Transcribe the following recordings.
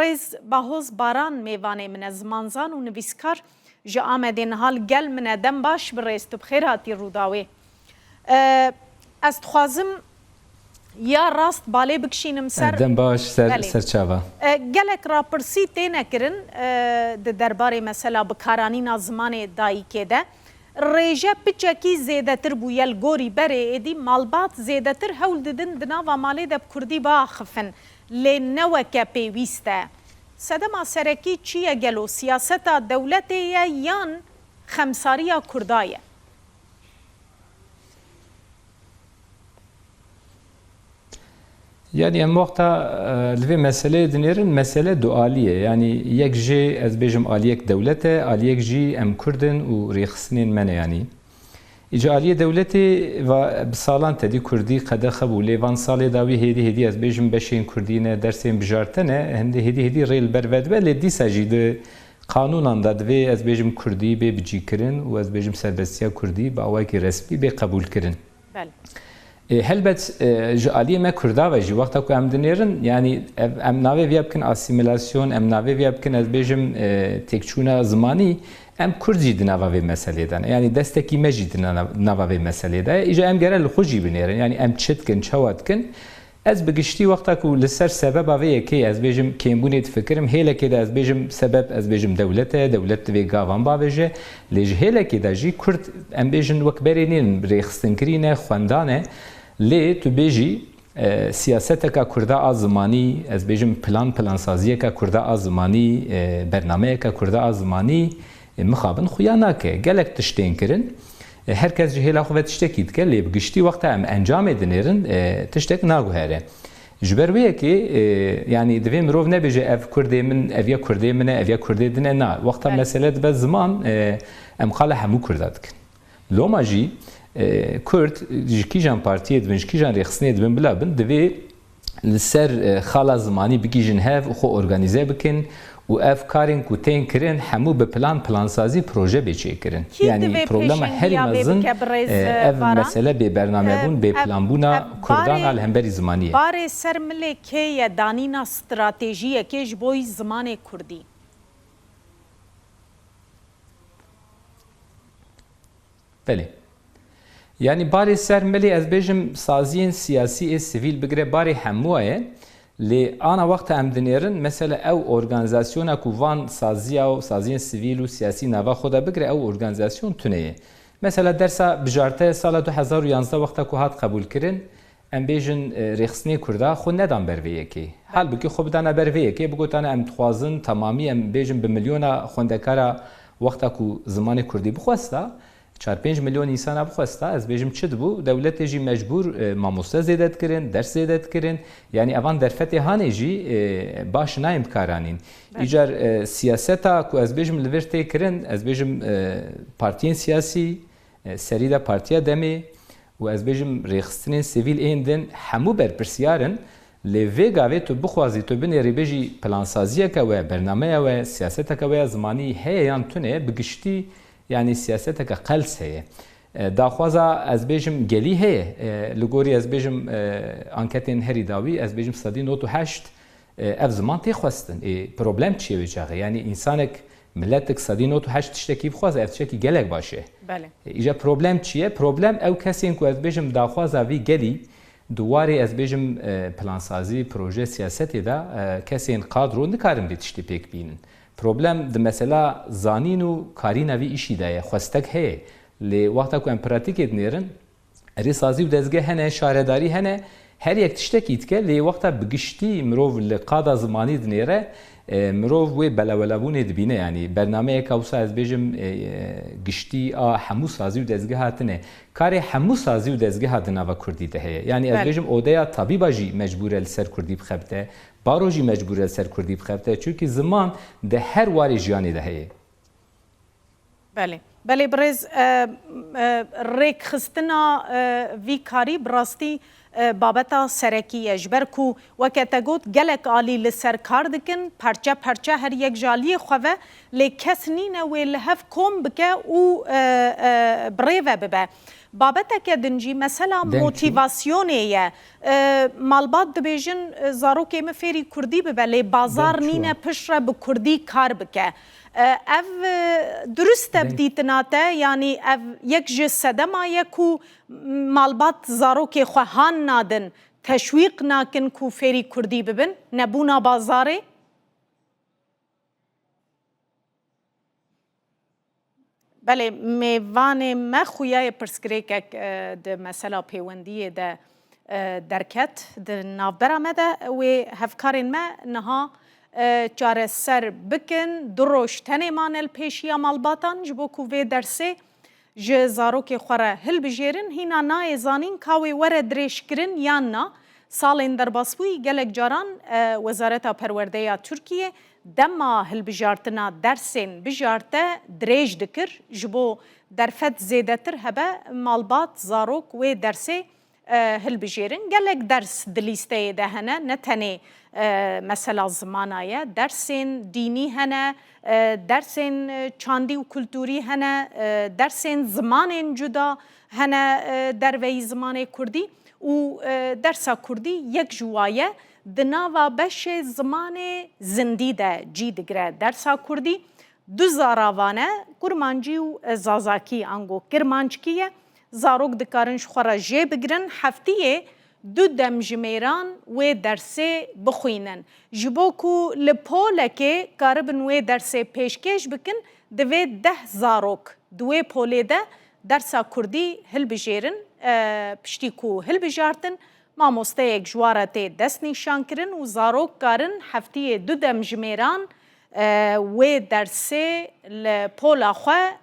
برز باهوز باران میوانه من زمانزان و نویسکار جا آمدین حال گل من دم باش برز تو بخیر هاتی روداوی از تخوازم یا راست باله بکشینم سر دم باش سر چاوا گلک راپرسی تینه کرن درباره مثلا بکارانی نازمان دایی که ده ریجه پچکی زیده تر بویل گوری بره ایدی مالبات زیده تر هول ددن دنا و مالی دب کردی با خفن لی نوکه پیویسته سدما سرکی چیه گلو سیاستا دولتیه یان خمساریا کردایه يعني ام وقتا لفي مسألة دنيرن مسألة دؤالية يعني يك جي از بيجم آليك دولته آليك جي ام كردن و ريخسنين من يعني إجا آلية دولتي و بسالان تدي كردي قد خبو ليوان سالي داوي هدي از بيجم بشين كردين درسين بجارتنه هندي ريل برود بل دي سجيد قانونا دادوي از بيجم كردي بي بجي كرن و از بيجم سربستيا كردي باواكي رسمي بي قبول كرن بله هلبت جاليه ما كردا و جي وقتا كو ام دنيرن يعني ام ناوي بيابكن اسيميلاسيون ام ناوي بيابكن از بيجم تكچونا زماني ام كردجي دناوا في مسألة دان يعني دستكي مجي دناوا في مسألة دا اجا ام گره لخوجي بنيرن يعني ام چتكن چواتكن از بگشتي وقتا كو لسر سبب اوي كي از بيجم كيمبوني تفكرم هيلا كده از بيجم سبب از بيجم دولت في گاوان باوجه ليج هيلا كده جي كرد ام بيجن وكبرينين ريخستنكرينه خواندانه لی تو بیجی سیاستک کرده آزمانی از بیجم پلان سازی که کرده آزمانی برنامه که کرده آزمانی مخابن خویا نکه گلک تشتین کرن هر کس جهیل خواه تشتکید که لی بگشتی وقت ام انجام دنیرن تشتک ناگوهره جبرویه که یعنی دویم روف نبیجه اف کرده من اویا کرده منه اویا کرده دنه نه وقتا مسئله به زمان ام خاله همو کرده دکن لو ماجی کرد جکیجان پارتیه دبن جکیجان رخصنی دبن بلا بن دوی لسر خالا زمانی بگیجن هف و خو ارگانیزه بکن و اف کارین کو تین کرن همو به پلان سازی پروژه بچه کرن یعنی پروبلم هری مزن اف مسئله به برنامه بون به پلان بونا کردان على همبری زمانیه باره سرمله که دانینا استراتژیه که جبوی زمان کردی بله يعني باري سر ملي از بيجم سازين سياسي سيفيل بگره باري هموه لي انا وقت ام دنيرن مثلا او اورغانيزاسيون كو وان سازيا او سازين سيفيل و سياسي نوا خدا بگره او اورغانيزاسيون تونه مثلا درسا بجارته سال 2011 وقت كو هات قبول كرن ام بيجن رخصني كردا خو ندان برويه كي حال بكي خو بدانا برويه كي بگوتانا ام تخوازن تمامي ام بيجن بمليون خوندكارا وقت كو زمان كردي بخواستا 4-5 میلیون انسان بخواسته از بیجم چه بو دولت جی مجبور ماموسته زیادت کردن درس زیادت کردن یعنی اوان در فتح هانی جی باش نایم کارانین ایجار سیاستا کو از بیجم لورته کردن از بیجم پارتیین سیاسی سریدا پارتیا دمی و از بیجم ریخستنین سیویل ایندن همو بر پرسیارن لوی گاوی تو بخوازی تو بنی بیجی پلان سازیه که و برنامه و سیاستا که و زمانی هیان تونه بگشتی يعني سياستك قلس هي داخوازا از بيجم جلي هي لغوري از بيجم انكتين هري داوي از بيجم صدي نوتو هشت اف زمان تخواستن بروبلم چيه وجاغه يعني انسانك ملتك صدي نوتو هشت تشتكي بخواز اف تشكي جلك باشه بله اجا بروبلم چيه بروبلم او كسين كو از بيجم داخوازا في جلي دواري از بيجم پلان سازي پروژه سياستي دا كسين قادرو نكارم دي تشتي بيك بينن پروبلم د مثلا زانین و کاری نوی ایشی دایه خواستک هی لی وقتا کو امپراتیک ادنیرن ری سازی و دزگه هنه شارداری هنه هر یک تشتکیت که لی وقتا بگشتی مروف لقادا زمانی دنیره مروف وی بلاولابون دبینه یعنی برنامه کوسا از بیجم گشتی همو سازی و دزگه هاتنه کاری همو سازی و دزگه هاتنه و کردی ده هی یعنی از بیجم اودیا طبیبا جی مجبوره لسر کردی بخبته باروجی مجبوره سر کردی بخبته چونکی زمان ده هر واری جیانی ده هی بله برز ریک خستنا وی کاری براستی بابتا سرکی اجبر کو وقت گوت گلک عالی لسر کار دکن پرچه هر یک جالی خواه لی کس نینه و لحف کم بکه و بریوه ببه بابەتێکە دنجی مەسەلا مۆتیڤاسیۆنێیە ماڵبات دەبێژن زارۆکێ مە فێری کوردی ببە لێ بازار نینە پشرە بە کوردی کار بکە ev durust e bidîtinate yanî ev yek ji sedema ye ku malbat zarokê xwe han nadin teşwîq nakin ku fêrî kurdî bibin nebûna bazarê belê mêvanê me xuya pirsgirêkek di mesela pêwendiyê de derket di navbera me de wê hevkarên me niha çareser bikin du roj tenê manel pêşiya malbatan ji bo ku vê dersê ji zarokê xwe re hilbijêrin hîna nayê zanîn ka wê were dirêjkirin yan na salên derbasbûyî gelek caran Wezareta Perwerdeya Tirkiye dema hilbijartina dersên bijarte dirêj dikir ji bo derfet zêdetir hebe malbat zarok wê dersê hilbijêrin gelek ders di lîsteyê de hene ne tenê mesela zimana ye dersên dînî hene dersên çandî û kultûrî hene dersên zimanên cuda hene derveyî zimanê Kurdî û dersa Kurdî yek ji wa ye di nava beşê zimanê zindî de cî digire dersa Kurdî du zaravan e kurmancî û zazakî ango kirmanckî ye zarok dikarin ji xwe re jê bigirin heftiyê du demjimêran wê dersê bixwînin ji bo ku li polekê karibin wê dersê pêşkêş bikin divê 10 zarok di wê polê de dersa Kurdî hilbijêrin piştî ku hilbijartin mamosteyek ji wa re tê destnîşan kirin û zarok karin heftiyê du demjimêran wê dersê li pola xwe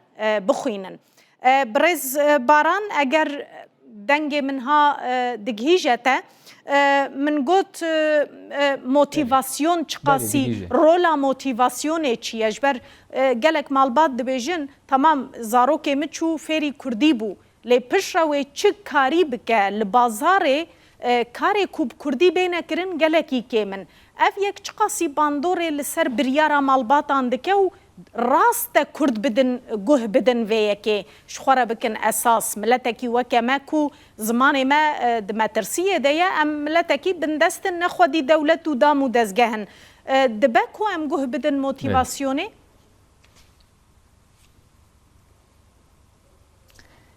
bixwînin Birêz Baran eger dengê min ha digihîje te min got motivasyon çiqasî rola motivasyonê çi ye ji ber gelek malbat dibêjin tamam zarokê min çû fêrî Kurdî bû lê pişra wê çi karî bike li bazarê karê ku bi Kurdî bêne kirin gelekî kêmin ev yek çiqasî bandorê li ser biryara malbatan dike û rast te Kurd bidin guh bidin vê yekê ji xwe re bikin esas miletekî weke me ku zimanê me di metirsiyê de ye em miletekî bindestin nexwedî dewlet û dam û dezgehin dibe ku em guh bidin motivasyonê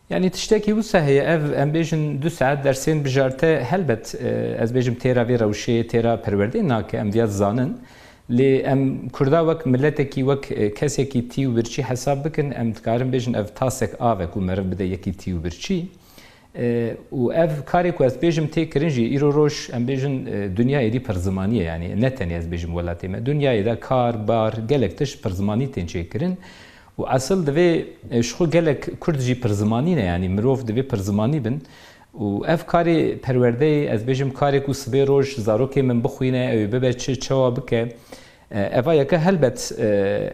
Yani tiştekî wisa heye ev em bêjin 2 saet dersên bijarte helbet ez bêjim têra vê rewşê têra perwerdeyê nake em viya zanin lê em Kurda wek milletekî wek kesekî tî û birçî hesab bikin em dikarin bêjin ev tasek avek û meriv bide yekî tî û birçî û ev karê ku ez bêjim tê kirin jî îro roj em bêjin dunyayê dî pirzimanî ye yani ne tenê ez bêjim welatê me dunyayê de kar bar gelek tiş pirzimanî tên çêkirin û asıl divê ji xwe gelek Kurd jî pirzimanî ne yani mirov divê pirzimanî bin û ev karê perwerdeyê ez bêjim karê ku sibê roj zarokê min bixwîne ew bibe çi çawa bike eva yeke helbet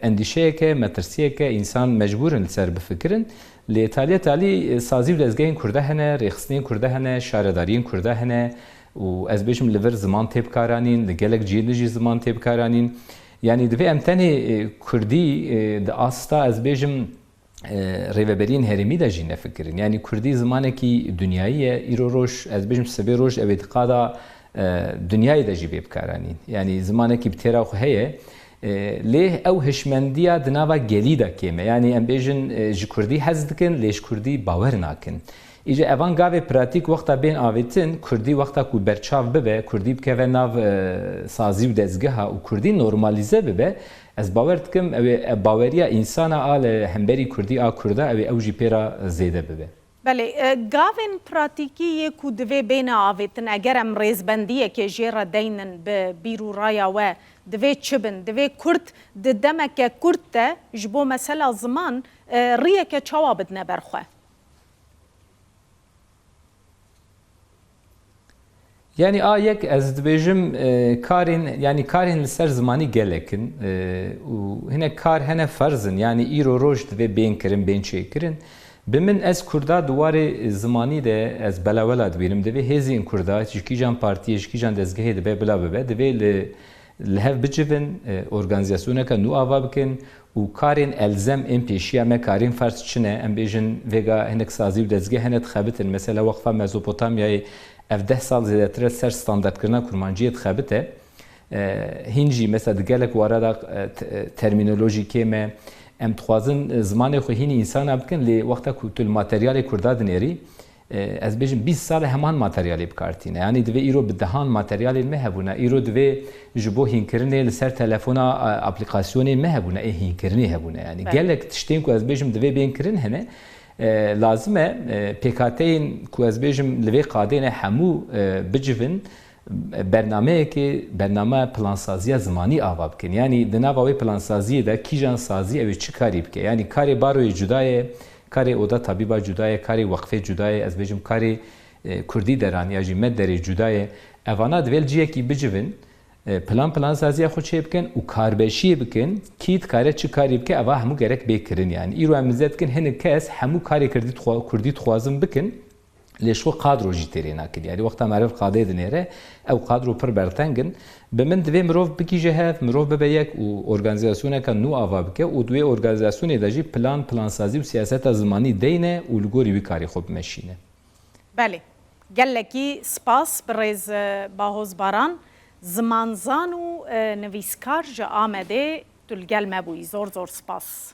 endîşeyeke metirsiyeke însan mecbûrin li ser bifikirin lê taliyê talî sazî û dezgehên Kurda hene rêxistinên Kurda hene şaredariyên Kurda hene û ez bêjim li vir ziman tê bikaranîn li gelek cihê jî ziman tê bikaranîn yani divê em tenê Kurdî di asta ez bêjim rêveberiyên herêmî de jî nefikirin yani Kurdî zimanekî dunyayî ye îro roj ez bêjim sibê roj ew ê diqada dunyayê de jî vê bikaranîn yani zimanekî bi têra xwe heye lê ew hişmendiya di nava gelî de kêm e yani em bêjin ji Kurdî hez dikin lê ji Kurdî bawer nakin îje evan gavê pratîk wexta bên avêtin Kurdî wexta ku berçav bibe Kurdî bikeve nav sazî û dezgeha û Kurdî normalize bibe ez bawer dikim ew baweriya însana a li hemberî Kurdî a Kurda ew ew jî pêra zêde bibe Belê gavên pratîkî yê ku divê bêne avêtin eger em rêzbendiyekê jê re deynin bi bîr û raya we divê çi bin divê Kurd di demeke Kurd de ji bo mesela ziman riyeke çawa bidine ber xwe Yani a yek ez dibêjim karên yani karên li ser zimanî gelekin û hinek kar hene ferzin yani îro roj divê bên kirin bên çêkirin bi min ez Kurda duwarê zimanî de ez belawela dibînim divê hêzên Kurda ji kîjan partiyê ji kîjan dezgehê dibe bila bibe divê li hev bicivin organizasyoneka nû ava bikin و کارین الزم ام پیشیا ما کارین فرض چنه ام بیژن وگا هنک سازی و دزگه هنت خبتن مثلا وقفه مزوپوتامیای اف 10 سال زیادتر سر استاندارد کردن کرمانجیت خبته هنجی مثلا دگلک وارد ترمینولوژی که ما ام تخوازن زمان خو هینی انسان ابکن لی وقتا کل ماتریال کرداد نری از بیشتر 20 سال همان ماتریالی بکارتینه یعنی دوی ایرو بدهان ماتریالی مهبونه ایرو دوی جبو هینکرنه لسر تلفونا اپلیکاسیونی مهبونه هینکرنی هبونه یعنی گلک تشتیم که از بیشتر دوی بینکرن هنه لازمه پیکاتین که از بیشتر لوی قادینه همو بجوین برنامه که برنامه پلانسازی زمانی آواب کن یعنی دنباوی پلانسازی ده کیجان سازی اوی چی کاری بکه یعنی کاری باروی جدای کاری اودا طبیبا جدای کاری وقفه جدای از بیشتر کاری کردی درانی یا جیمت دری جدای اوانا دویل جیه کی بجوین پلان سازی خود چه بکن و کاربشی بکن کیت کاری چی کاری بکه اوا همو گرک بیکرین یعنی ایرو امزد کن هن کس همو کاری کردی خوازم بکن ليشو قادرو جيترينا كل يعني وقتها معرف قاضي دنيره او قادرو پر برتنگن بمن دوی مروف بکی جهاف مروف ببیک و ارگانیزاسیونه که نو آوا بکه و دوی ارگانیزاسیونه داجی پلان سازی و سیاست زمانی دینه و لگوری وی کاری خوب مشینه بله گلکی سپاس برز باهوز باران زمانزان و نویسکار جا آمده دلگل مبوی زور سپاس